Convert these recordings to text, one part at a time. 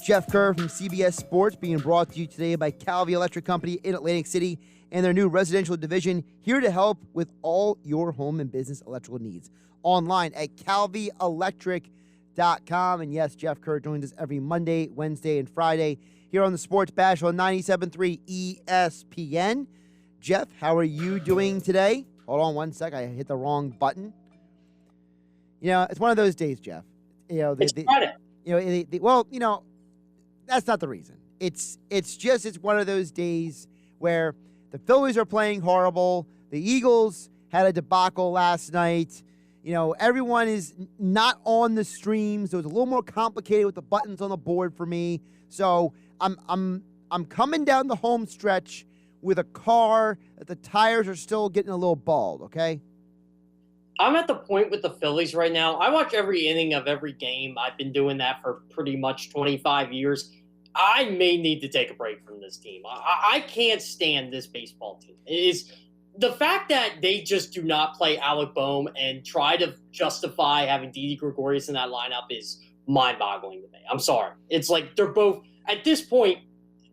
Jeff Kerr from CBS Sports, being brought to you today by Calvi Electric Company in Atlantic City and their new residential division, here to help with all your home and business electrical needs. Online at calvielectric.com. And yes, Jeff Kerr joins us every Monday, Wednesday, and Friday here on the Sports Bash on 97.3 ESPN. Jeff, how are you doing today? Hold on one sec. I hit the wrong button. It's one of those days, Jeff. It's Friday. That's not the reason. It's one of those days where the Phillies are playing horrible. The Eagles had a debacle last night. Everyone is not on the stream, so it's a little more complicated with the buttons on the board for me. So I'm coming down the home stretch with a car that the tires are still getting a little bald, okay? I'm at the point with the Phillies right now. I watch every inning of every game. I've been doing that for pretty much 25 years. I may need to take a break from this team. I can't stand this baseball team. It is the fact that they just do not play Alec Boehm and try to justify having Didi Gregorius in that lineup is mind-boggling to me. I'm sorry. It's like they're both, at this point,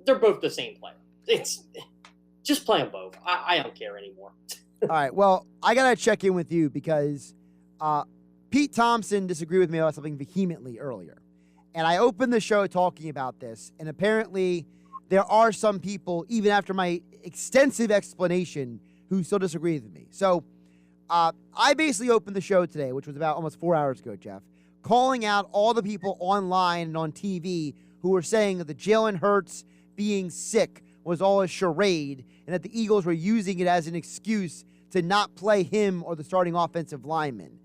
they're both the same player. It's just play them both. I don't care anymore. All right, well, I got to check in with you because Pete Thompson disagreed with me about something vehemently earlier. And I opened the show talking about this, and apparently there are some people, even after my extensive explanation, who still disagree with me. So I basically opened the show today, which was about almost 4 hours ago, Jeff, calling out all the people online and on TV who were saying that the Jalen Hurts being sick was all a charade and that the Eagles were using it as an excuse to not play him or the starting offensive lineman.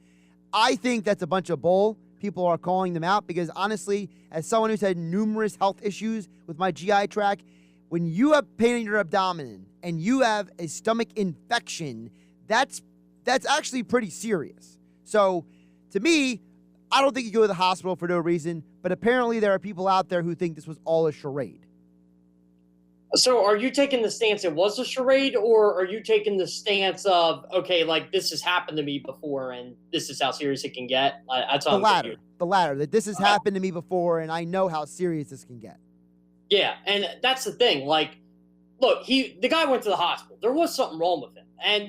I think that's a bunch of bull. People are calling them out because, honestly, as someone who's had numerous health issues with my GI tract, when you have pain in your abdomen and you have a stomach infection, that's actually pretty serious. So, to me, I don't think you go to the hospital for no reason, but apparently there are people out there who think this was all a charade. So are you taking the stance it was a charade, or are you taking the stance of, okay, like this has happened to me before and this is how serious it can get? That's the latter, that this has happened to me before and I know how serious this can get. Yeah, and that's the thing. Like, look, the guy went to the hospital. There was something wrong with him. And,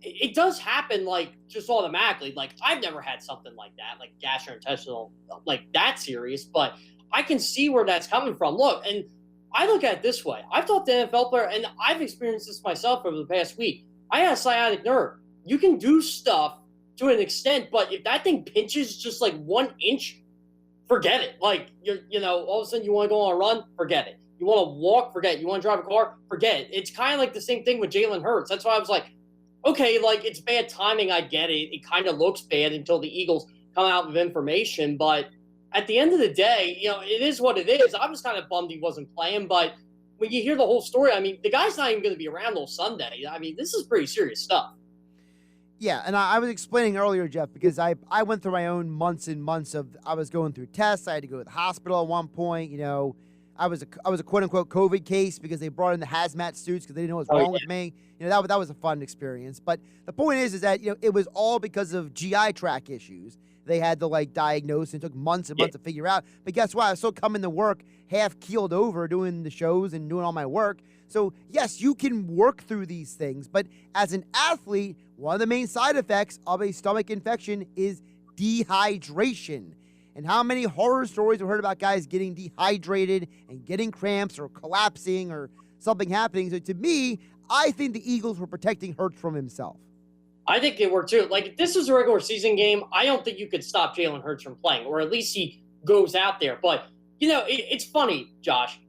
it does happen, like, just automatically. Like, I've never had something like that, like gastrointestinal, like that serious, but I can see where that's coming from. Look, and I look at it this way. I've talked to NFL player, and I've experienced this myself over the past week. I had a sciatic nerve. You can do stuff to an extent, but if that thing pinches just like 1 inch, forget it. Like, all of a sudden you want to go on a run, forget it. You want to walk, forget it. You want to drive a car, forget it. It's kind of like the same thing with Jalen Hurts. That's why I was like, okay, like it's bad timing. I get it. It kind of looks bad until the Eagles come out with information, but at the end of the day, it is what it is. I was kind of bummed he wasn't playing, but when you hear the whole story, I mean, the guy's not even going to be around till Sunday. I mean, this is pretty serious stuff. Yeah, and I was explaining earlier, Jeff, because I went through my own months and months of I was going through tests. I had to go to the hospital at one point. I was a quote unquote COVID case because they brought in the hazmat suits because they didn't know what was wrong with me. That was a fun experience. But the point is that it was all because of GI tract issues. They had to diagnose and it took months and months to figure out. But guess what? I was still coming to work half keeled over doing the shows and doing all my work. So yes, you can work through these things. But as an athlete, one of the main side effects of a stomach infection is dehydration. And how many horror stories we've heard about guys getting dehydrated and getting cramps or collapsing or something happening. So to me, I think the Eagles were protecting Hurts from himself. I think they were too. Like, if this was a regular season game, I don't think you could stop Jalen Hurts from playing, or at least he goes out there. But, it's funny, Josh.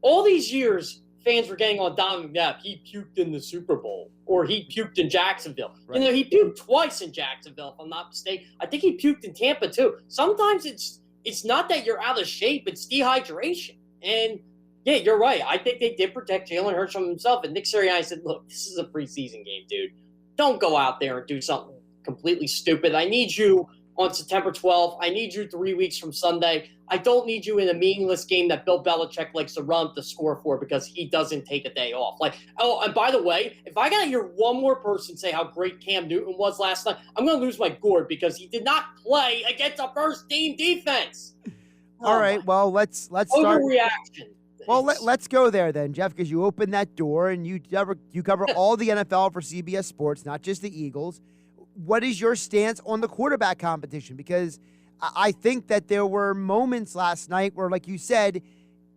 All these years, fans were getting on Donovan McNabb. He puked in the Super Bowl, or he puked in Jacksonville. Right. He puked twice in Jacksonville, if I'm not mistaken. I think he puked in Tampa, too. Sometimes it's not that you're out of shape. It's dehydration. And, yeah, you're right. I think they did protect Jalen Hurts from himself. And Nick Sirianni said, look, this is a preseason game, dude. Don't go out there and do something completely stupid. I need you on September 12th. I need you 3 weeks from Sunday. I don't need you in a meaningless game that Bill Belichick likes to run to score for because he doesn't take a day off. And by the way, if I got to hear one more person say how great Cam Newton was last night, I'm going to lose my gourd because he did not play against a first-team defense. All right. Well, let's start. Overreaction. Well, let's go there then, Jeff, because you open that door and you cover all the NFL for CBS Sports, not just the Eagles. What is your stance on the quarterback competition? Because I think that there were moments last night where, like you said,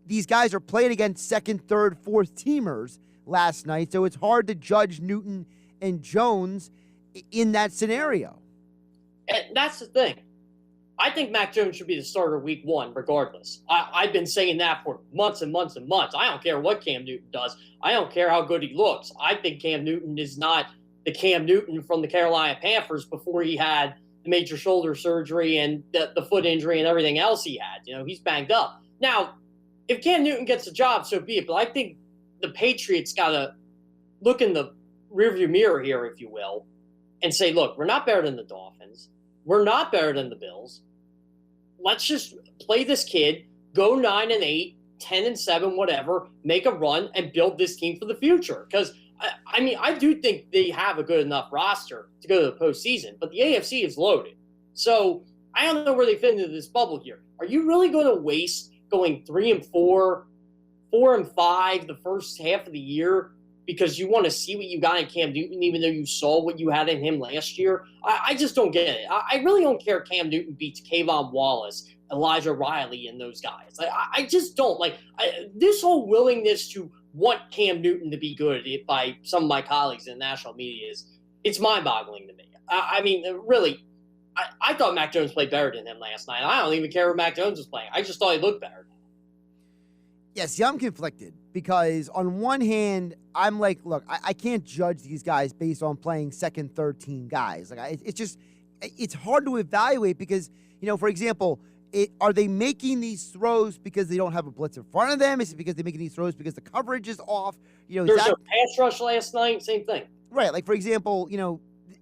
these guys are playing against second, third, fourth teamers last night, so it's hard to judge Newton and Jones in that scenario. And that's the thing. I think Mac Jones should be the starter week 1 regardless. I've been saying that for months and months and months. I don't care what Cam Newton does. I don't care how good he looks. I think Cam Newton is not the Cam Newton from the Carolina Panthers before he had the major shoulder surgery and the foot injury and everything else he had. You know, he's banged up. Now, if Cam Newton gets a job, so be it. But I think the Patriots got to look in the rearview mirror here, if you will, and say, look, we're not better than the Dolphins. We're not better than the Bills. Let's just play this kid, go 9-8, 10-7, whatever, make a run, and build this team for the future. Because, I mean, I do think they have a good enough roster to go to the postseason, but the AFC is loaded. So I don't know where they fit into this bubble here. Are you really going to waste going 3-4, 4-5 the first half of the year because you want to see what you got in Cam Newton, even though you saw what you had in him last year? I just don't get it. I really don't care if Cam Newton beats Kayvon Wallace, Elijah Riley, and those guys. I just don't. This whole willingness to want Cam Newton to be good by some of my colleagues in the national media it's mind-boggling to me. I mean, really, I thought Mac Jones played better than him last night. I don't even care what Mac Jones was playing. I just thought he looked better. Yeah, see, I'm conflicted because on one hand, I'm like, look, I can't judge these guys based on playing second, third team guys. It's hard to evaluate because, you know, for example, are they making these throws because they don't have a blitz in front of them? Is it because they're making these throws because the coverage is off? You know, there's a pass rush last night, same thing. Right, like for example, you know,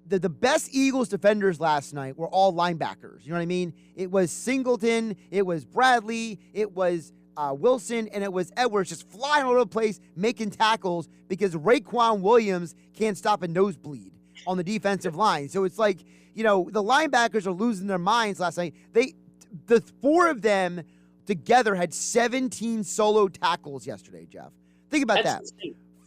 the best Eagles defenders last night were all linebackers. You know what I mean? It was Singleton, it was Bradley, it was Wilson, and it was Edwards just flying all over the place making tackles because Raekwon Williams can't stop a nosebleed on the defensive line. So it's like, you know, the linebackers are losing their minds last night. The 4 of them together had 17 solo tackles yesterday, Jeff. Think about that.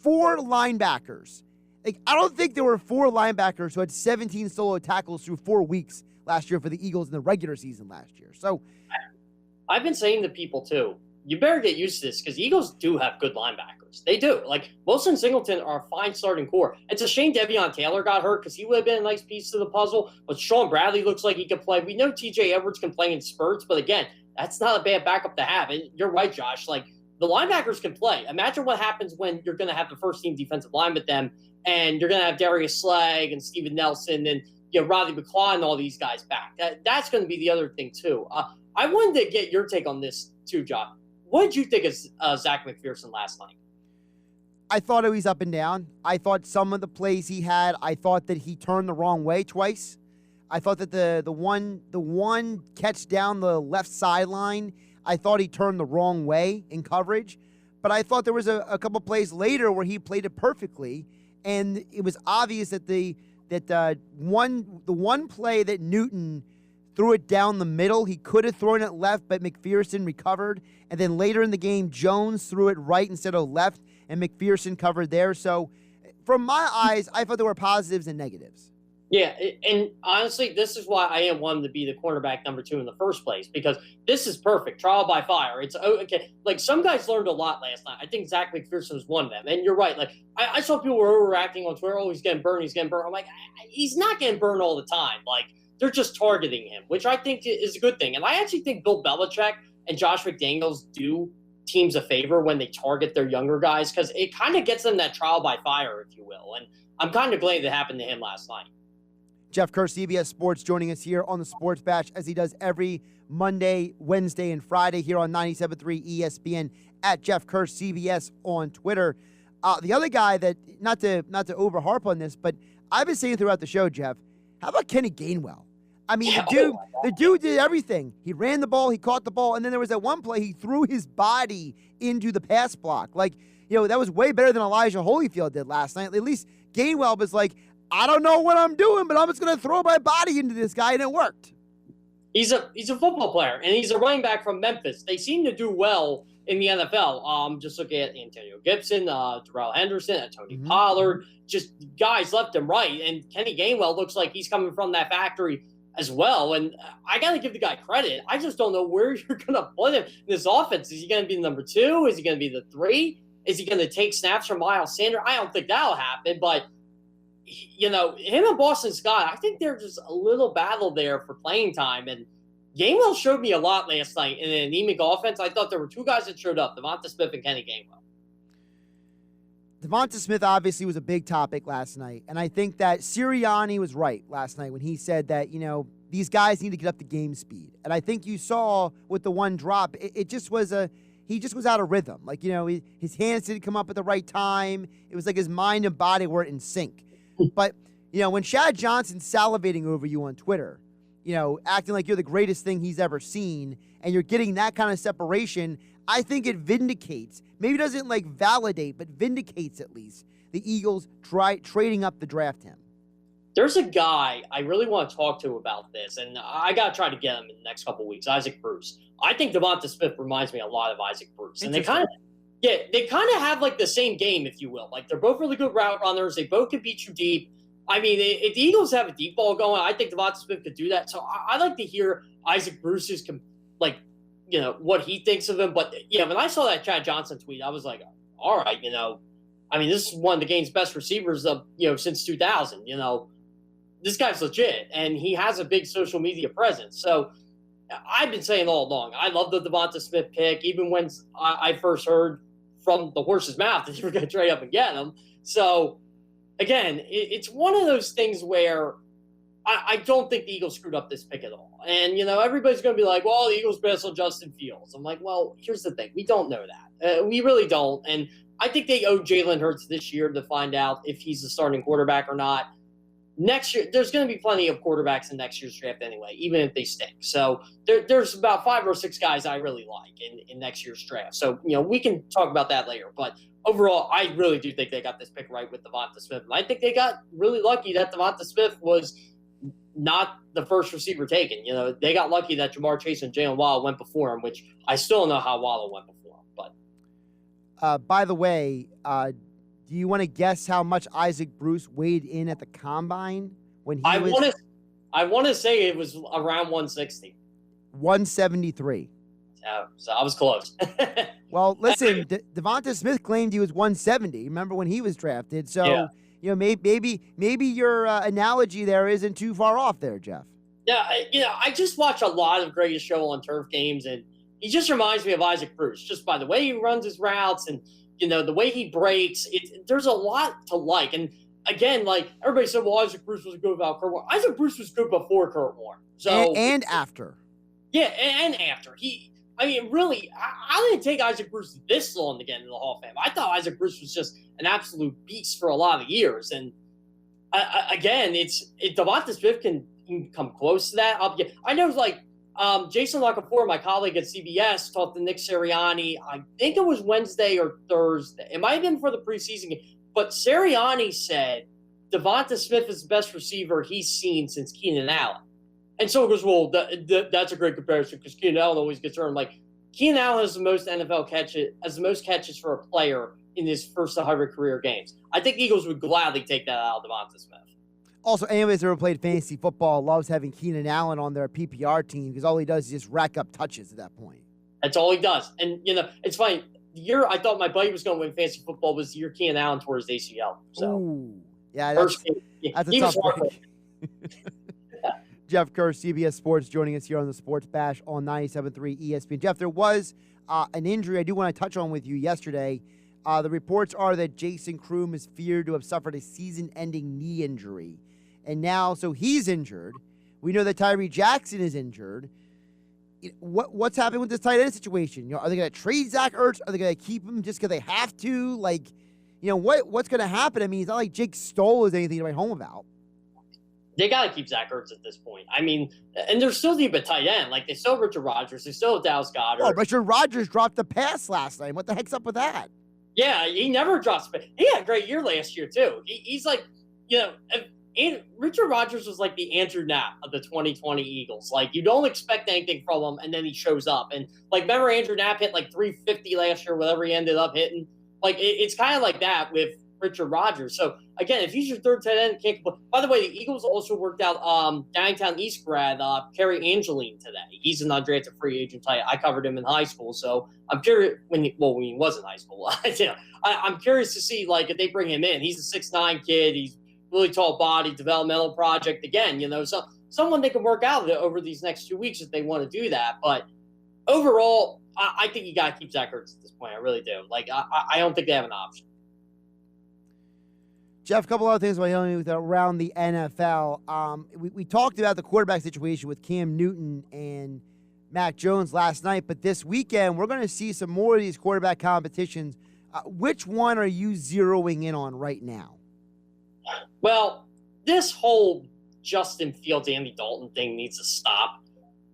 4 linebackers. Like, I don't think there were 4 linebackers who had 17 solo tackles through 4 weeks last year for the Eagles in the regular season last year. So I've been saying to people too, you better get used to this because the Eagles do have good linebackers. They do. Like, Wilson and Singleton are a fine starting core. It's a shame De'Veon Taylor got hurt because he would have been a nice piece to the puzzle. But Sean Bradley looks like he can play. We know TJ Edwards can play in spurts, but again, that's not a bad backup to have. And you're right, Josh. Like, the linebackers can play. Imagine what happens when you're going to have the first team defensive line with them, and you're going to have Darius Slay and Steven Nelson and, you know, Rodney McLeod and all these guys back. That's going to be the other thing too. I wanted to get your take on this too, John. What did you think of Zach McPherson last night? I thought he was up and down. I thought some of the plays he had, I thought that he turned the wrong way twice. I thought that the one catch down the left sideline, I thought he turned the wrong way in coverage. But I thought there was a couple plays later where he played it perfectly, and it was obvious that the one play that Newton threw it down the middle, he could have thrown it left, but McPherson recovered. And then later in the game, Jones threw it right instead of left, and McPherson covered there. So from my eyes, I thought there were positives and negatives. Yeah, and honestly, this is why I am wanting to be the cornerback number 2 in the first place, because this is perfect. Trial by fire. It's okay. Like, some guys learned a lot last night. I think Zach McPherson was one of them. And you're right. Like, I saw people were overreacting on Twitter. Oh, he's getting burned. I'm like, he's not getting burned all the time. Like, they're just targeting him, which I think is a good thing. And I actually think Bill Belichick and Josh McDaniels do teams a favor when they target their younger guys, because it kind of gets them that trial by fire, if you will. And I'm kind of glad that happened to him last night. Jeff Kerr, CBS Sports, joining us here on the Sports Bash, as he does every Monday, Wednesday, and Friday here on 97.3 ESPN, at Jeff Kerr CBS on Twitter. The other guy that, not to overharp on this, but I've been saying throughout the show, Jeff, how about Kenny Gainwell? I mean, the dude did everything. He ran the ball, he caught the ball, and then there was that one play he threw his body into the pass block. Like, you know, that was way better than Elijah Holyfield did last night. At least Gainwell was like, I don't know what I'm doing, but I'm just going to throw my body into this guy, and it worked. He's a football player, and he's a running back from Memphis. They seem to do well in the NFL. Just look at Antonio Gibson, Darrell Henderson, Tony Pollard, just guys left and right. And Kenny Gainwell looks like he's coming from that factory as well. And I got to give the guy credit. I just don't know where you're going to put him in this offense. Is he going to be the number 2? Is he going to be the 3? Is he going to take snaps from Miles Sanders? I don't think that'll happen, but him and Boston Scott, I think there's just a little battle there for playing time. And Gainwell showed me a lot last night in an anemic offense. I thought there were 2 guys that showed up, Devonta Smith and Kenny Gainwell. Devonta Smith obviously was a big topic last night, and I think that Sirianni was right last night when he said that, these guys need to get up to game speed. And I think you saw with the one drop, it just was he just was out of rhythm. Like, his hands didn't come up at the right time. It was like his mind and body weren't in sync. But, when Shad Johnson's salivating over you on Twitter, acting like you're the greatest thing he's ever seen, and you're getting that kind of separation, I think it vindicates, maybe doesn't validate, but vindicates at least the Eagles trading up to draft him. There's a guy I really want to talk to about this, and I got to try to get him in the next couple of weeks, Isaac Bruce. I think Devonta Smith reminds me a lot of Isaac Bruce. And they kind of have the same game, if you will. Like, they're both really good route runners. They both can beat you deep. I mean, if the Eagles have a deep ball going, I think Devonta Smith could do that. So I'd like to hear Isaac Bruce's, what he thinks of him. But, when I saw that Chad Johnson tweet, I was like, all right, this is one of the game's best receivers of, since 2000. This guy's legit, and he has a big social media presence. So I've been saying all along, I love the Devonta Smith pick, even when I first heard from the horse's mouth that you were going to trade up and get him. So, again, it's one of those things where I don't think the Eagles screwed up this pick at all. And, everybody's going to be like, well, the Eagles passed on Justin Fields. I'm like, well, here's the thing. We don't know that. We really don't. And I think they owe Jalen Hurts this year to find out if he's the starting quarterback or not. Next year, there's going to be plenty of quarterbacks in next year's draft anyway, even if they stink. So there's about 5 or 6 guys I really like in next year's draft. So, we can talk about that later. But overall, I really do think they got this pick right with Devonta Smith. And I think they got really lucky that Devonta Smith was not the first receiver taken. They got lucky that Jamar Chase and Jalen Waddle went before him, which I still don't know how Waddle went before him. But by the way, do you want to guess how much Isaac Bruce weighed in at the combine when he I want to say it was around 160. 173. So I was close. Well, listen, Devonta Smith claimed he was 170. Remember when he was drafted? So, maybe your analogy there isn't too far off there, Jeff. Yeah, I just watch a lot of Greatest Show on Turf games, and he just reminds me of Isaac Bruce, just by the way he runs his routes and the way he breaks. There's a lot to like. And again, everybody said, well, Isaac Bruce was good without Kurt Warner. Isaac Bruce was good before Kurt Warner. So and after. Yeah, and after. Really, I didn't take Isaac Bruce this long to get into the Hall of Fame. I thought Isaac Bruce was just an absolute beast for a lot of years. And again, if Devonta Smith can come close to that, I know Jason Lockefour, my colleague at CBS, talked to Nick Sirianni. I think it was Wednesday or Thursday. It might have been for the preseason game. But Sirianni said Devonta Smith is the best receiver he's seen since Keenan Allen. And so it goes, well, that's a great comparison because Keenan Allen always gets hurt. Keenan Allen has the most NFL catches for a player in his first 100 career games. I think Eagles would gladly take that out of Devonta Smith. Also, anyone who's ever played fantasy football loves having Keenan Allen on their PPR team because all he does is just rack up touches at that point. That's all he does. And, it's funny. The year I thought my buddy was going to win fantasy football was the year Keenan Allen tore his ACL. So, ooh. Yeah, that's a tough break. Jeff Kerr, CBS Sports, joining us here on the Sports Bash on 97.3 ESPN. Jeff, there was an injury I do want to touch on with you yesterday. The reports are that Jason Croom is feared to have suffered a season-ending knee injury. And now, so he's injured. We know that Tyree Jackson is injured. What's happening with this tight end situation? Are they going to trade Zach Ertz? Are they going to keep him just because they have to? What's going to happen? It's not like Jake Stoll is anything to write home about. They got to keep Zach Ertz at this point. And they're still deep at tight end. They still have Richard Rodgers. They still have Dallas Goedert. Oh, Richard Rodgers dropped the pass last night. What the heck's up with that? Yeah, he never drops. He had a great year last year, too. He's Richard Rodgers was like the Andrew Knapp of the 2020 Eagles. Like, you don't expect anything from him, and then he shows up. And, like, remember Andrew Knapp hit like 350 last year, whatever he ended up hitting? Like, it's kind of like that with Richard Rodgers. So, again, if he's your third tight end, can't – by the way, the Eagles also worked out Downtown East grad Kerry Angeline today. He's an undrafted free agent tight. I covered him in high school, so I'm curious – when he was in high school. I'm curious to see, like, if they bring him in. He's a 6'9" kid. He's really tall body, developmental project. Again, so someone they can work out over these next 2 weeks if they want to do that. But overall, I think you got to keep Zach Ertz at this point. I really do. Like, I don't think they have an option. Jeff, a couple other things around the NFL. We talked about the quarterback situation with Cam Newton and Mac Jones last night, but this weekend we're going to see some more of these quarterback competitions. Which one are you zeroing in on right now? Well, this whole Justin Fields, Andy Dalton thing needs to stop.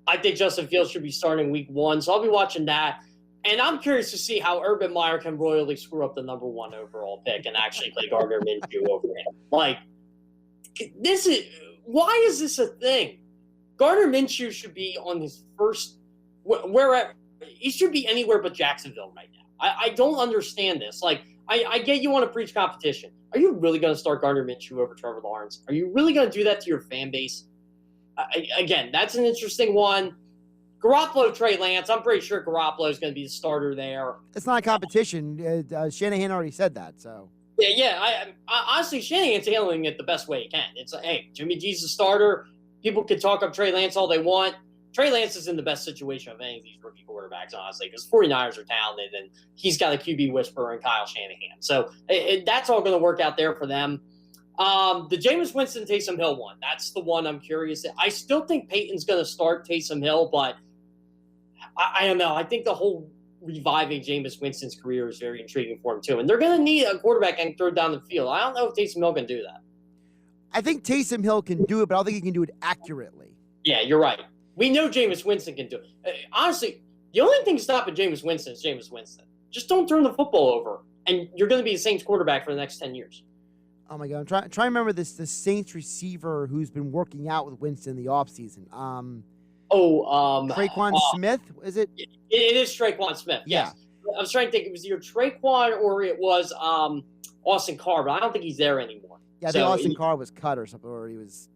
I think Justin Fields should be starting week 1, so I'll be watching that. And I'm curious to see how Urban Meyer can royally screw up the number 1 overall pick and actually play Gardner Minshew over him. Like, why is this a thing? Gardner Minshew should be on his first he should be anywhere but Jacksonville right now. I don't understand this. Like, I get you want to preach competition. Are you really going to start Gardner Minshew over Trevor Lawrence? Are you really going to do that to your fan base? Again, that's an interesting one. Garoppolo, Trey Lance. I'm pretty sure Garoppolo is going to be the starter there. It's not a competition. Shanahan already said that. So yeah. I honestly, Shanahan's handling it the best way he can. It's like, hey, Jimmy G's the starter. People can talk up Trey Lance all they want. Trey Lance is in the best situation of any of these rookie quarterbacks, honestly, because 49ers are talented, and he's got a QB whisperer in Kyle Shanahan. So that's all going to work out there for them. The Jameis Winston Taysom Hill one, that's the one I'm curious. I still think Peyton's going to start Taysom Hill, but I don't know. I think the whole reviving Jameis Winston's career is very intriguing for him, too. And they're going to need a quarterback and throw down the field. I don't know if Taysom Hill can do that. I think Taysom Hill can do it, but I don't think he can do it accurately. Yeah, you're right. We know Jameis Winston can do it. Honestly, the only thing stopping Jameis Winston is Jameis Winston. Just don't turn the football over, and you're going to be the Saints quarterback for the next 10 years. Oh, my God. I'm trying to remember the Saints receiver who's been working out with Winston in the offseason. Traquan Smith, is it? It is Traquan Smith, yes. Yeah. I was trying to think. It was either Traquan or it was Austin Carr, but I don't think he's there anymore. Yeah, I think Austin Carr was cut or something, or he was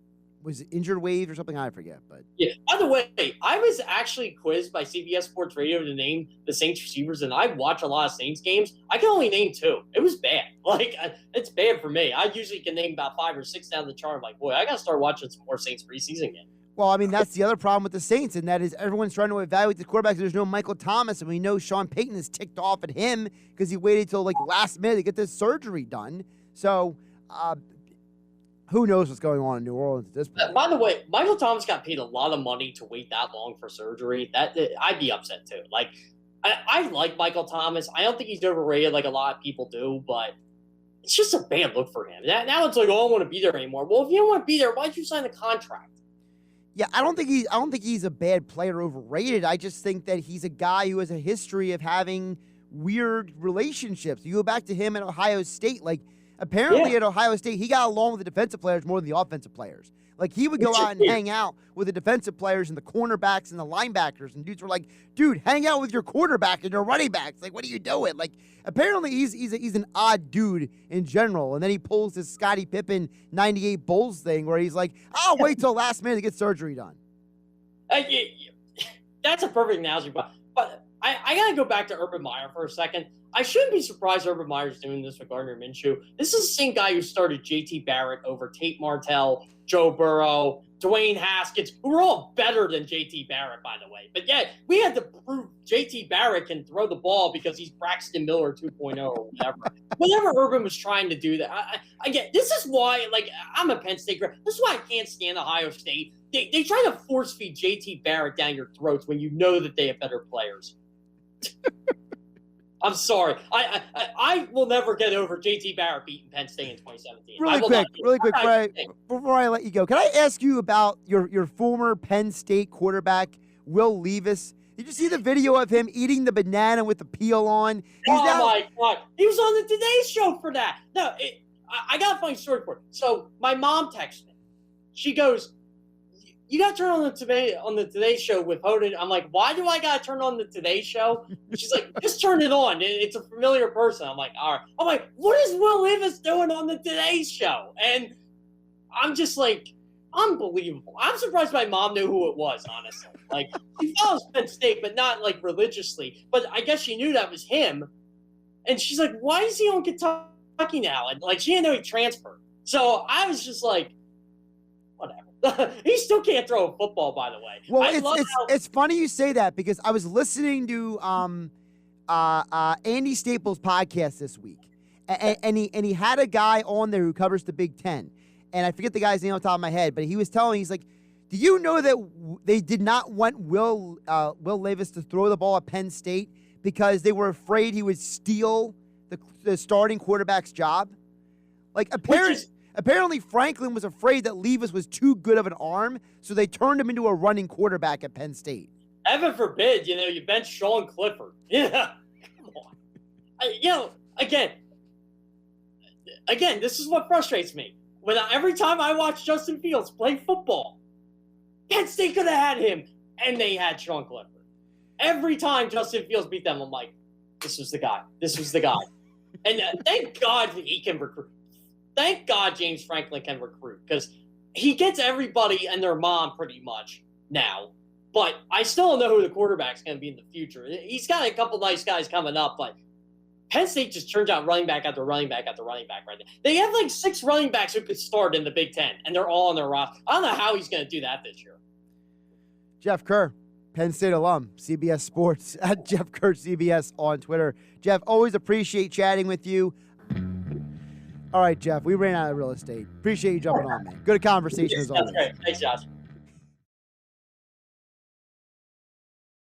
injured waived or something. I forget. But yeah. By the way, I was actually quizzed by CBS Sports Radio to name the Saints receivers, and I watch a lot of Saints games. I can only name 2. It was bad. Like, it's bad for me. I usually can name about 5 or 6 down the chart. I'm like, boy, I got to start watching some more Saints preseason games. Well, I mean, that's the other problem with the Saints, and that is everyone's trying to evaluate the quarterbacks. There's no Michael Thomas, and we know Sean Payton is ticked off at him because he waited till like last minute to get this surgery done. So, who knows what's going on in New Orleans at this point? By the way, Michael Thomas got paid a lot of money to wait that long for surgery. I'd be upset too. Like, I like Michael Thomas. I don't think he's overrated like a lot of people do, but it's just a bad look for him. Now it's like, oh, I don't want to be there anymore. Well, if you don't want to be there, why'd you sign the contract? Yeah, I don't think he's a bad player, overrated. I just think that he's a guy who has a history of having weird relationships. You go back to him at Ohio State, like apparently at Ohio State, he got along with the defensive players more than the offensive players. Like, he would go out and hang out with the defensive players and the cornerbacks and the linebackers, and dudes were like, dude, hang out with your quarterback and your running backs. Like, what are you doing? Like, apparently he's an odd dude in general. And then he pulls this Scottie Pippen 98 Bulls thing where he's like, I'll wait till last minute to get surgery done. That's a perfect analogy. But I got to go back to Urban Meyer for a second. I shouldn't be surprised Urban Meyer's doing this with Gardner Minshew. This is the same guy who started J.T. Barrett over Tate Martell, Joe Burrow, Dwayne Haskins, who were all better than J.T. Barrett, by the way. But yeah, we had to prove J.T. Barrett can throw the ball because he's Braxton Miller 2.0 or whatever. Whenever Urban was trying to do that, I get this is why, like, I'm a Penn State grad. This is why I can't stand Ohio State. They try to force feed J.T. Barrett down your throats when you know that they have better players. I'm sorry. I will never get over J.T. Barrett beating Penn State in 2017. Really quick, before I let you go, can I ask you about your former Penn State quarterback, Will Levis? Did you see the video of him eating the banana with the peel on? My God. He was on the Today Show for that. No, I got a funny story for it. So my mom texted me. She goes, "You got to turn on the Today Show with Hoden." I'm like, "Why do I got to turn on the Today Show?" She's like, "Just turn it on. It's a familiar person." I'm like, "All right." I'm like, "What is Will Levis doing on the Today Show?" And I'm just like, unbelievable. I'm surprised my mom knew who it was, honestly. Like, she follows Penn State, but not, like, religiously. But I guess she knew that was him. And she's like, "Why is he on Kentucky now?" And, like, she didn't know he transferred. So I was just like, whatever. He still can't throw a football, by the way. Well, it's funny you say that because I was listening to Andy Staples' podcast this week. And he had a guy on there who covers the Big Ten. And I forget the guy's name on top of my head, but he was telling me, he's like, "Do you know that they did not want Will Levis to throw the ball at Penn State because they were afraid he would steal the starting quarterback's job?" Like, apparently Franklin was afraid that Levis was too good of an arm, so they turned him into a running quarterback at Penn State. Heaven forbid, you bench Sean Clifford. Yeah, come on. Again, this is what frustrates me. Every time I watch Justin Fields play football, Penn State could have had him, and they had Sean Clifford. Every time Justin Fields beat them, I'm like, this was the guy. This was the guy. And thank God he can recruit. Thank God James Franklin can recruit, because he gets everybody and their mom pretty much now. But I still don't know who the quarterback's going to be in the future. He's got a couple nice guys coming up, but Penn State just turns out running back after running back after running back right now. They have like 6 running backs who could start in the Big Ten, and they're all on their roster. I don't know how he's going to do that this year. Jeff Kerr, Penn State alum, CBS Sports, at Jeff Kerr CBS on Twitter. Jeff, always appreciate chatting with you. All right, Jeff, we ran out of real estate. Appreciate you jumping on, man. Good conversation as always. That's great. Thanks, Josh.